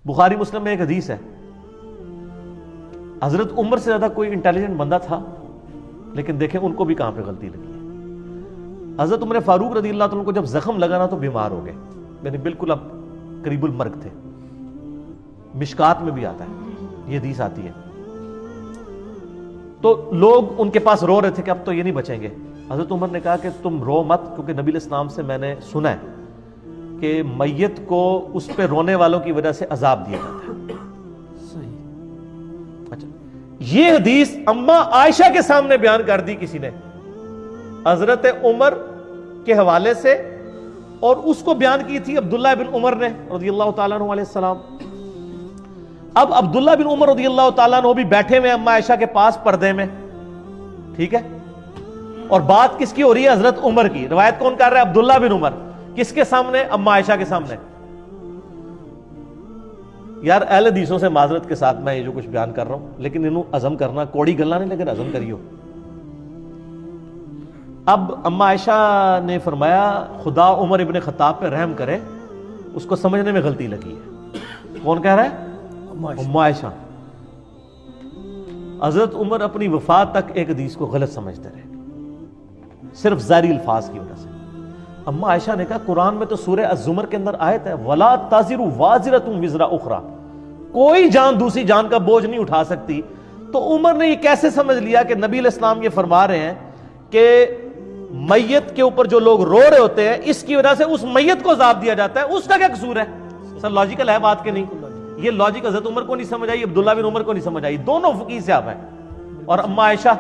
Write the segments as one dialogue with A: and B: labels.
A: بخاری مسلم میں ایک حدیث ہے، حضرت عمر سے زیادہ کوئی انٹیلیجنٹ بندہ تھا، لیکن دیکھیں ان کو بھی کہاں پہ غلطی لگی ہے۔ حضرت عمر فاروق رضی اللہ عنہ کو جب زخم لگا نا تو بیمار ہو گئے، یعنی بالکل اب قریب المرگ تھے۔ مشکات میں بھی آتا ہے، یہ حدیث آتی ہے۔ تو لوگ ان کے پاس رو رہے تھے کہ اب تو یہ نہیں بچیں گے۔ حضرت عمر نے کہا کہ تم رو مت، کیونکہ نبی علیہ السلام سے میں نے سنا ہے کہ میت کو اس پہ رونے والوں کی وجہ سے عذاب دیا جاتا ہے۔ اچھا، یہ حدیث اما عائشہ کے سامنے بیان کر دی کسی نے حضرت عمر کے حوالے سے، اور اس کو بیان کی تھی عبداللہ بن عمر نے رضی اللہ تعالیٰ عنہ علیہ السلام۔ اب عبداللہ بن عمر رضی اللہ تعالیٰ عنہ بھی بیٹھے ہوئے اما عائشہ کے پاس پردے میں، ٹھیک ہے، اور بات کس کی ہو رہی ہے؟ حضرت عمر کی۔ روایت کون کر رہا ہے؟ عبداللہ بن عمر۔ کس کے سامنے؟ اما عائشہ کے سامنے۔ یار اہل حدیثوں سے معذرت کے ساتھ میں یہ جو کچھ بیان کر رہا ہوں، لیکن انہوں عزم کرنا کوڑی گلنا نہیں، لیکن عزم کریو۔ اب اما عائشہ نے فرمایا خدا عمر ابن خطاب پہ رحم کرے، اس کو سمجھنے میں غلطی لگی ہے۔ کون کہہ رہا ہے؟ اما عائشہ۔ حضرت عمر اپنی وفات تک ایک حدیث کو غلط سمجھتے رہے، صرف ظاہری الفاظ کی وجہ سے۔ اما عائشہ نے کہا قرآن میں تو سورہ الزمر کے اندر آیت ہے وَلَا تَزِرُ وَازِرَةٌ وِزْرَ أُخْرَى، کوئی جان دوسری جان کا بوجھ نہیں اٹھا سکتی۔ تو عمر نے یہ کیسے سمجھ لیا کہ نبی علیہ السلام یہ فرما رہے ہیں کہ میت کے اوپر جو لوگ رو رہے ہوتے ہیں اس کی وجہ سے اس میت کو عذاب دیا جاتا ہے، اس کا کیا قصور ہے؟ سر لاجیکل ہے بات کہ نہیں؟ یہ لاجک حضرت عمر کو نہیں سمجھ آئی، عبداللہ بن عمر کو نہیں سمجھ آئی، دونوں فقیہ صاحب ہیں، اور اما عائشہ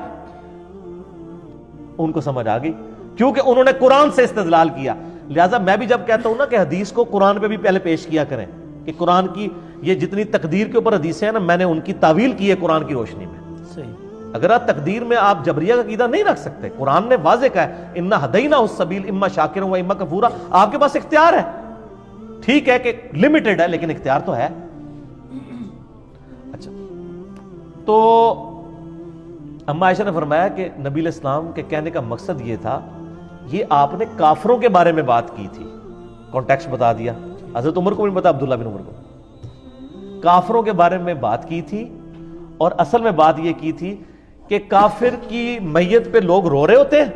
A: ان کو سمجھ آ گئی کیونکہ انہوں نے قرآن سے استدلال کیا۔ لہٰذا میں بھی جب کہتا ہوں نا کہ حدیث کو قرآن پہ بھی پہلے پیش کیا کریں، کہ قرآن کی یہ جتنی تقدیر کے اوپر حدیثیں ہیں نا، میں نے ان کی تعویل کی ہے قرآن کی روشنی میں۔ صحیح، اگر آپ تقدیر میں آپ جبریہ کا عقیدہ نہیں رکھ سکتے، قرآن نے واضح کہا ہے اِنَّا هَدَيْنَاهُ السَّبِيلَ اِمَّا شَاكِرًا وَإِمَّا كَفُورًا، آپ کے پاس اختیار ہے، ٹھیک ہے کہ لمیٹڈ ہے لیکن اختیار تو ہے۔ اچھا، تو اما عائشہ نے فرمایا کہ نبی علیہ السلام کے کہنے کا مقصد یہ تھا، یہ آپ نے کافروں کے بارے میں بات کی تھی، کانٹیکسٹ بتا دیا، حضرت عمر کو بھی پتا، عبداللہ بن عمر کو، کافروں کے بارے میں بات کی تھی، اور اصل میں بات یہ کی تھی کہ کافر کی میت پہ لوگ رو رہے ہوتے ہیں،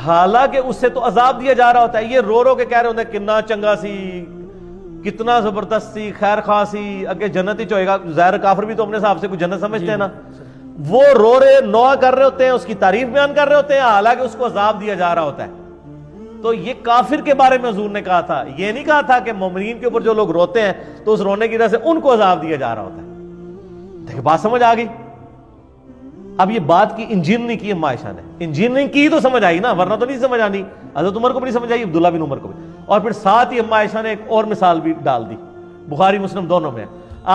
A: حالانکہ اس سے تو عذاب دیا جا رہا ہوتا ہے۔ یہ رو رو کے کہہ رہے ہوتے ہیں کتنا چنگا سی، کتنا زبردست سی، خیر خواہ سی، اگے جنت ہی چوئے گا۔ ظاہر کافر بھی تو اپنے حساب سے کوئی جنت سمجھتے ہیں نا، وہ رو رہے نوح کر رہے ہوتے ہیں، اس کی تعریف بیان کر رہے ہوتے ہیں، حالانکہ اس کو عذاب دیا جا رہا ہوتا ہے۔ تو یہ کافر کے بارے میں حضور نے کہا تھا، یہ نہیں کہا تھا کہ مومنین کے اوپر جو لوگ روتے ہیں تو اس رونے کی وجہ سے ان کو عذاب دیا جا رہا ہوتا ہے۔ دیکھیں بات سمجھ آ گئی۔ اب یہ بات کی انجینئرنگ کی اما عائشہ نے، انجینئرنگ کی تو سمجھ آئی نا، ورنہ تو نہیں سمجھ آنی۔ حضرت عمر کو بھی نہیں سمجھ آئی، عبداللہ بن عمر کو بھی، اور پھر ساتھ ہی اما عائشہ نے ایک اور مثال بھی ڈال دی، بخاری مسلم دونوں میں۔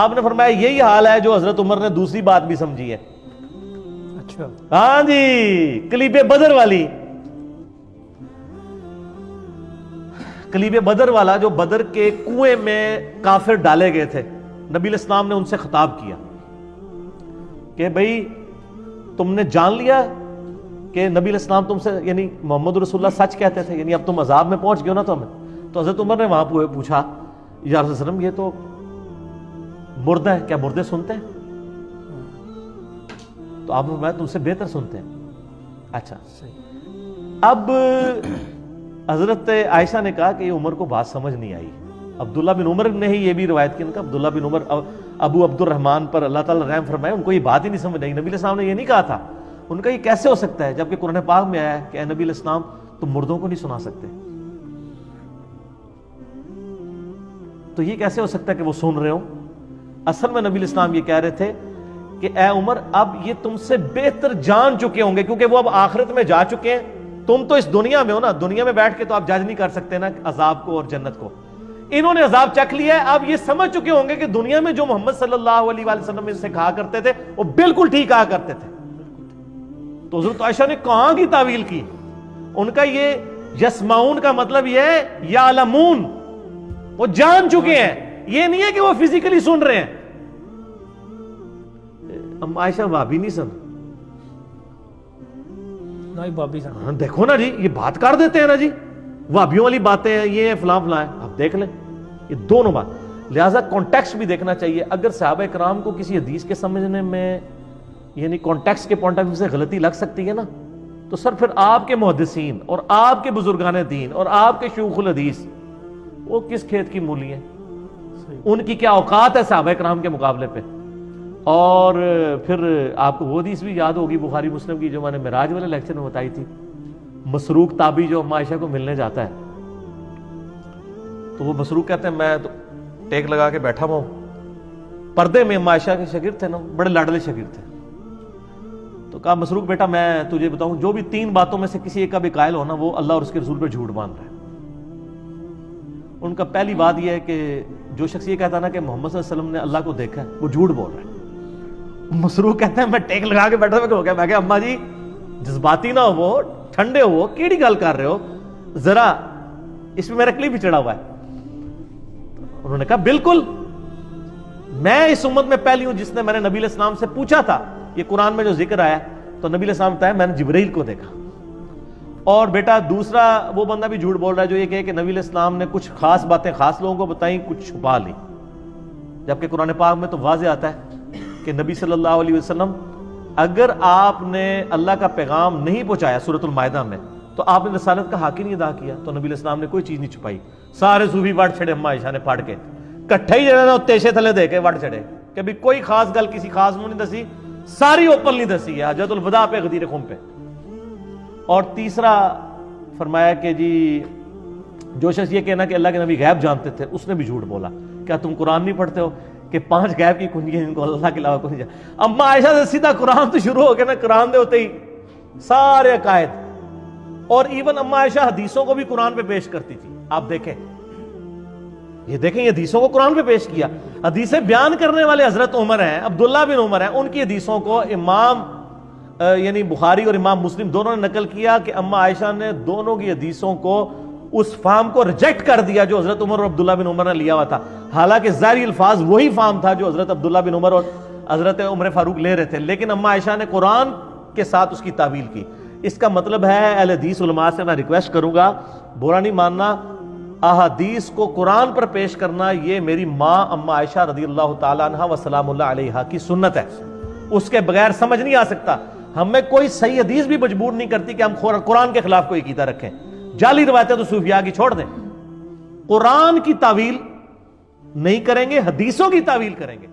A: آپ نے فرمایا یہی حال ہے جو حضرت عمر نے دوسری بات بھی سمجھی ہے۔ اچھا، ہاں جی، کلیب بدر والی، کلیب بدر والا، جو بدر کے کنویں میں کافر ڈالے گئے تھے، نبی علیہ السلام نے ان سے خطاب کیا کہ بھئی تم نے جان لیا کہ نبی علیہ السلام تم سے، یعنی محمد رسول اللہ سچ کہتے تھے، یعنی اب تم عذاب میں پہنچ گئے ہو نا تو ہمیں۔ تو حضرت عمر نے وہاں پوچھا یا رسول وسلم یہ تو مردہ ہے، کیا مردے سنتے ہیں؟ تو آپ نے فرمایا تم سے بہتر سنتے ہیں۔ اچھا، اب حضرت عائشہ نے کہا کہ یہ عمر کو بات سمجھ نہیں آئی۔ عبداللہ بن عمر نے ہی یہ بھی روایت کی، عبداللہ بن عمر ابو عبد الرحمن پر اللہ تعالیٰ رحم فرمائے، ان کو یہ بات ہی نہیں سمجھ آئی۔ نبی علیہ السلام نے یہ نہیں کہا تھا، ان کا یہ کیسے ہو سکتا ہے جبکہ قرآن پاک میں آیا ہے کہ اے نبی علیہ السلام تم مردوں کو نہیں سنا سکتے، تو یہ کیسے ہو سکتا ہے کہ وہ سن رہے ہوں؟ اصل میں نبی علیہ السلام یہ کہہ رہے تھے کہ اے عمر اب یہ تم سے بہتر جان چکے ہوں گے، کیونکہ وہ اب آخرت میں جا چکے ہیں، تم تو اس دنیا میں ہو نا، دنیا میں بیٹھ کے تو آپ جج نہیں کر سکتے نا عذاب کو اور جنت کو۔ انہوں نے عذاب چکھ لیا ہے، اب یہ سمجھ چکے ہوں گے کہ دنیا میں جو محمد صلی اللہ علیہ وآلہ وسلم ان سے کہا کرتے تھے وہ بالکل ٹھیک کہا کرتے تھے۔ تو حضرت عائشہ نے کہاں کی تعویل کی؟ ان کا یہ یسمعون کا مطلب یہ ہے یعلمون، وہ جان چکے ہیں، یہ نہیں ہے کہ وہ فزیکلی سن رہے ہیں۔ عائشہ بھابی نہیں سن، دیکھو نا جی، یہ بات کر دیتے ہیں نا جی، وہابیوں والی باتیں ہیں، یہ فلاں فلاں ہے، آپ دیکھ لیں یہ دونوں بات۔ لہٰذا کانٹیکسٹ بھی دیکھنا چاہیے. اگر صحابہ کرام کو کسی حدیث کے سمجھنے میں یعنی کانٹیکسٹ کے پوائنٹ آف ویو سے غلطی لگ سکتی ہے نا, تو سر پھر آپ کے محدثین اور آپ کے بزرگان دین اور آپ کے شیوخ الحدیث وہ کس کھیت کی مولی ہیں؟ ان کی کیا اوقات ہے صحابہ کرام کے مقابلے پہ؟ اور پھر آپ کو وہ حدیث بھی یاد ہوگی بخاری مسلم کی جو میں نے معراج والے لیکچر میں بتائی تھی, مسروق تابعی جو اما عائشہ کو ملنے جاتا ہے, تو وہ مسروق کہتے ہیں میں تو ٹیک لگا کے بیٹھا ہوا ہوں, پردے میں اما عائشہ کے شاگرد تھے نا, بڑے لاڈلے شاگرد تھے. تو کہا مسروق بیٹا میں تجھے بتاؤں, جو بھی 3 باتوں میں سے کسی ایک کا بھی قائل ہونا وہ اللہ اور اس کے رسول پہ جھوٹ باندھ رہا ہے. ان کا پہلی بات یہ ہے کہ جو شخص یہ کہتا نا کہ محمد صلی اللہ علیہ وسلم نے اللہ کو دیکھا ہے وہ جھوٹ بول رہا ہے. مسروق کہتے ہیں میں ٹیک لگا کے بیٹھا ہو گیا, میں کہا اما جی جذباتی نہ ہو, ٹھنڈے ہو, کیڑی گل کر رہے ہو, ذرا اس میں میرا کلپ بھی چڑھا ہوا ہے. انہوں نے کہا بالکل میں اس امت میں پہلی ہوں جس نے میں نے نبی علیہ السلام سے پوچھا تھا یہ قرآن میں جو ذکر آیا تو نبی علیہ السلام بتایا میں نے جبرائیل کو دیکھا. اور بیٹا دوسرا وہ بندہ بھی جھوٹ بول رہا ہے جو یہ کہے کہ نبی علیہ السلام نے کچھ خاص باتیں خاص لوگوں کو بتائیں, کچھ چھپا لی, جبکہ قرآن پاک میں تو واضح آتا ہے کہ نبی صلی اللہ علیہ وسلم اگر آپ نے اللہ کا پیغام نہیں پہنچایا سورۃ المائدہ میں تو آپ نے رسالت کا حق ہی نہیں ادا کیا. تو نبی علیہ السلام نے کوئی چیز نہیں چھپائی. سارے صوفی وٹ چھڑے اما عائشہ نے پڑھ کے کٹھے ہی جڑے نا تیشے تھلے دے کے وٹ چھڑے کہ بھی کوئی خاص گل کسی خاص نو نہیں دسی, ساری اوپن نہیں دسی ہے حجۃ الوداع پہ غدیر خم پہ. اور تیسرا فرمایا کہ جی جو شخص یہ کہنا کہ اللہ کے نبی غیب جانتے تھے اس نے بھی جھوٹ بولا. کیا تم قرآن نہیں پڑھتے ہو کہ 5 غیب کی کنجیاں ان کو اللہ کے علاوہ کوئی نہیں جانتا. اما عائشہ سے سیدھا قرآن تو شروع ہو گیا نا, قرآن دے ہوتے ہی سارے عقائد, اور ایون اما عائشہ حدیثوں کو بھی قرآن پہ پیش کرتی تھی. آپ دیکھیں یہ دیکھیں یہ حدیثوں کو قرآن پہ پیش کیا. حدیثیں بیان کرنے والے حضرت عمر ہیں, عبداللہ بن عمر ہیں, ان کی حدیثوں کو امام یعنی بخاری اور امام مسلم دونوں نے نقل کیا کہ اما عائشہ نے دونوں کی حدیثوں کو اس فام کو ریجیکٹ کر دیا جو حضرت عمر اور عبداللہ بن عمر نے لیا ہوا تھا, حالانکہ ظاہری الفاظ وہی فام تھا جو حضرت عبداللہ بن عمر اور حضرت عمر فاروق لے رہے تھے, لیکن اما عائشہ نے قرآن کے ساتھ اس کی تعویل کی. اس کا مطلب ہے اہل حدیث علماء سے میں ریکویسٹ کروں گا, برا نہیں ماننا, احادیث کو قرآن پر پیش کرنا یہ میری ماں اما عائشہ رضی اللہ تعالیٰ عنہ و سلام اللہ علیہا کی سنت ہے. اس کے بغیر سمجھ نہیں آ سکتا. ہمیں کوئی صحیح حدیث بھی مجبور نہیں کرتی کہ ہم قرآن کے خلاف کوئی عقیدہ رکھیں. جعلی روایتیں تو صوفیاء کی چھوڑ دیں, قرآن کی تعویل نہیں کریں گے, حدیثوں کی تعویل کریں گے.